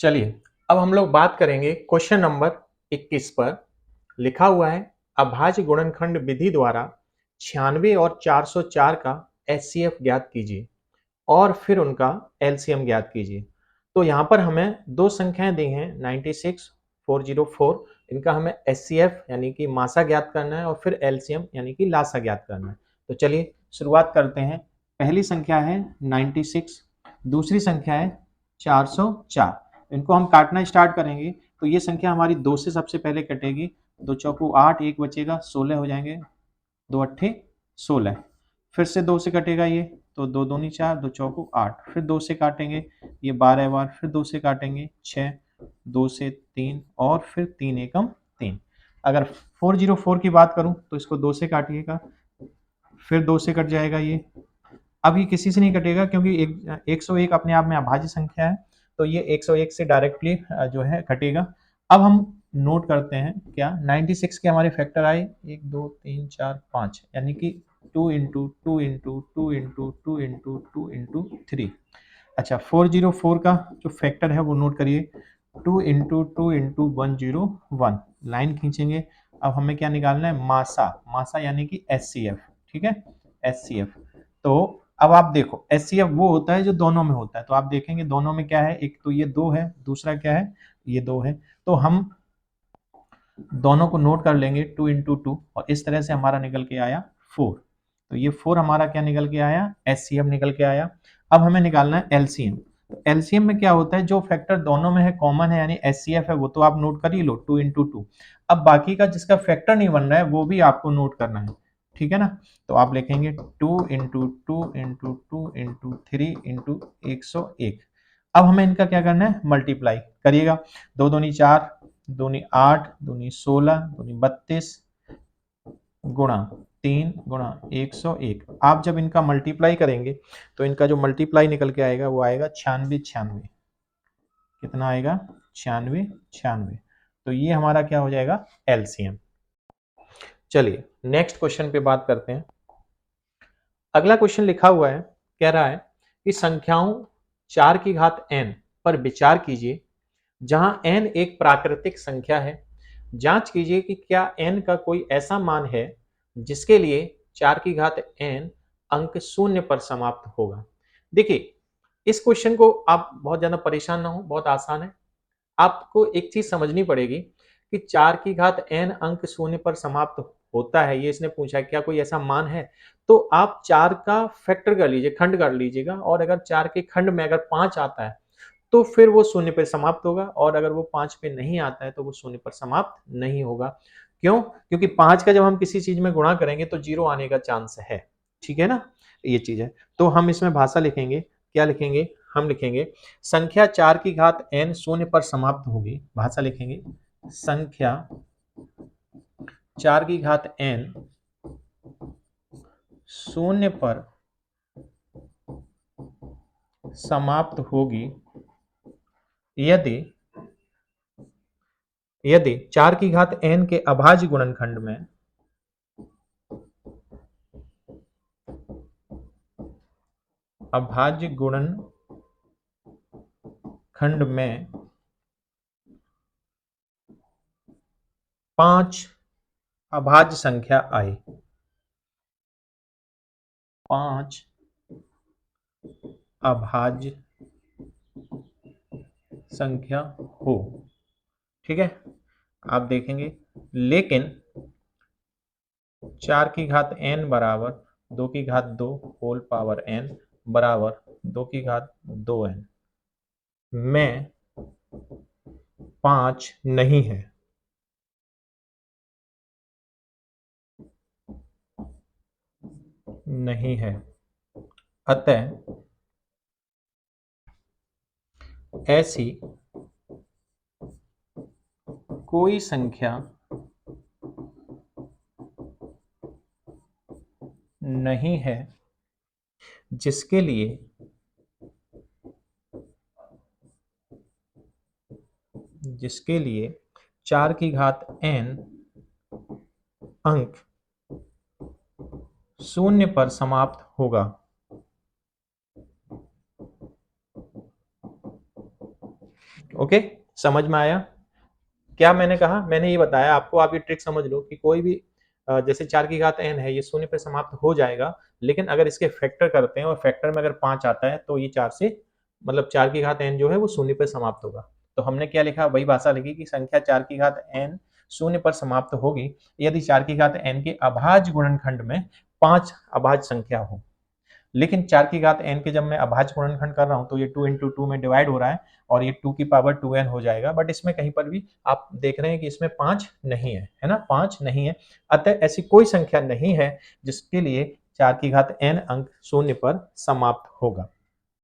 चलिए, अब हम लोग बात करेंगे क्वेश्चन नंबर 21 पर। लिखा हुआ है अभाज्य गुणनखंड विधि द्वारा 96 और 404 का एचसीएफ ज्ञात कीजिए और फिर उनका एलसीएम ज्ञात कीजिए। तो यहाँ पर हमें दो संख्याएं दी हैं 96, 404। इनका हमें एचसीएफ यानी कि मासा ज्ञात करना है और फिर एलसीएम यानी कि लासा ज्ञात करना है। तो चलिए शुरुआत करते हैं। पहली संख्या है 96, दूसरी संख्या है 404। इनको हम काटना स्टार्ट करेंगे तो ये संख्या हमारी दो से सबसे पहले कटेगी। दो चौको 8, एक बचेगा 16 हो जाएंगे, दो अट्ठे 16। फिर से दो से कटेगा ये, तो दो दूनी 4, दो चौको 8। फिर दो से काटेंगे ये 12 बार, फिर दो से काटेंगे 6, दो से 3 और फिर 3 एकम 3। अगर 404 की बात करूं तो इसको दो से काटिएगा, फिर दो से कट जाएगा ये। अब ये किसी से नहीं कटेगा क्योंकि 101 अपने आप में अभाज्य संख्या है, तो ये 101 से डायरेक्टली जो है कटेगा। अब हम नोट करते हैं क्या 96 के हमारे फैक्टर आए 1 2 3 4 5, यानी कि 2 into 2 into 2 into 2 into 2 into 3। अच्छा, 404 का जो फैक्टर है वो नोट करिए, 2 इंटू 2 इंटू 101। लाइन खींचेंगे। अब हमें क्या निकालना है, मासा। मासा यानी कि एचसीएफ। ठीक है, एचसीएफ। तो अब आप देखो एचसीएफ वो होता है जो दोनों में होता है। तो आप देखेंगे दोनों में क्या है, एक तो ये 2 है, दूसरा क्या है, ये 2 है। तो हम दोनों को नोट कर लेंगे 2 इंटू 2, और इस तरह से हमारा निकल के आया 4। तो ये 4 हमारा क्या निकल के आया, एचसीएफ निकल के आया। अब हमें निकालना है एलसीएम। तो एलसीएम में क्या होता है, जो फैक्टर दोनों में है कॉमन है यानी एचसीएफ है, वो तो आप नोट कर ही लो 2 इंटू 2। अब बाकी का जिसका फैक्टर नहीं बन रहा है वो भी आपको नोट करना है। ठीक है ना। तो आप लिखेंगे 2 इंटू 2 इंटू 2 इंटू 3 इंटू 101। अब हमें इनका क्या करना है, मल्टीप्लाई करिएगा। दो दूनी 4, दूनी 8, दूनी 16, दूनी 32 गुणा 3 गुणा 101। आप जब इनका मल्टीप्लाई करेंगे तो इनका जो मल्टीप्लाई निकल के आएगा वो आएगा 96 96। कितना आएगा, 96 96। तो ये हमारा क्या हो जाएगा, एलसीएम। चलिए नेक्स्ट क्वेश्चन पे बात करते हैं। अगला क्वेश्चन लिखा हुआ है, कह रहा है कि संख्याओं 4 की घात n पर विचार कीजिए जहां n एक प्राकृतिक संख्या है। जांच कीजिए कि क्या n का कोई ऐसा मान है जिसके लिए 4 की घात n अंक शून्य पर समाप्त होगा। देखिए, इस क्वेश्चन को आप बहुत ज्यादा परेशान ना हो, बहुत आसान है। आपको एक चीज समझनी पड़ेगी कि 4 की घात n अंक शून्य पर समाप्त होता है, ये इसने पूछा है क्या कोई ऐसा मान है। तो आप 4 का फैक्टर कर लीजिए, खंड कर लीजिएगा, और अगर 4 के खंड में अगर 5 आता है तो फिर वो शून्य पर समाप्त होगा, और अगर वो 5 पे नहीं आता है तो वो शून्य पर समाप्त नहीं होगा। क्यों, क्योंकि 5 का जब हम किसी चीज में गुणा करेंगे तो जीरो आने का चांस है। ठीक है ना, ये चीज है। तो हम इसमें भाषा लिखेंगे, क्या लिखेंगे, हम लिखेंगे संख्या 4 की घात n शून्य पर समाप्त होगी। भाषा लिखेंगे संख्या 4 की घात n शून्य पर समाप्त होगी यदि यदि 4 की घात n के अभाज्य गुणनखंड में अभाज्य गुणनखंड में 5 अभाज्य संख्या आए, 5 अभाज्य संख्या हो। ठीक है, आप देखेंगे लेकिन 4 की घात n बराबर 2 की घात 2 होल पावर n बराबर 2 की घात 2n में 5 नहीं है। नहीं है, अतः ऐसी कोई संख्या नहीं है जिसके लिए जिसके लिए 4 की घात n अंक शून्य पर समाप्त होगा। ओके, समझ में आया? क्या मैंने कहा? मैंने ये बताया आपको, आप ये ट्रिक समझ लो कि कोई भी जैसे 4 की घात n है, ये शून्य पे समाप्त हो जाएगा, लेकिन अगर इसके फैक्टर करते हैं और फैक्टर में अगर 5 आता है, तो ये 4 से मतलब 4 की घात n जो है वो शून्य पे समाप्त होगा। तो हमने क्या लिखा? वही भाषा लिखी कि संख्या 4 की घात n शून्य पर समाप्त होगी, यदि 4 की घात n के अभाज्य गुणनखंड में 5 अभाज्य संख्या हो। लेकिन 4 की घात n के जब मैं अभाज्य गुणनखंड कर रहा हूँ तो ये 2 into 2 में डिवाइड हो रहा है और ये 2 की पावर 2n हो जाएगा, बट इसमें कहीं पर भी आप देख रहे हैं कि इसमें 5 नहीं है ना? 5 नहीं है। अतः ऐसी कोई संख्या नहीं है जिसके लिए 4 की घात n अंक शून्य पर समाप्त होगा।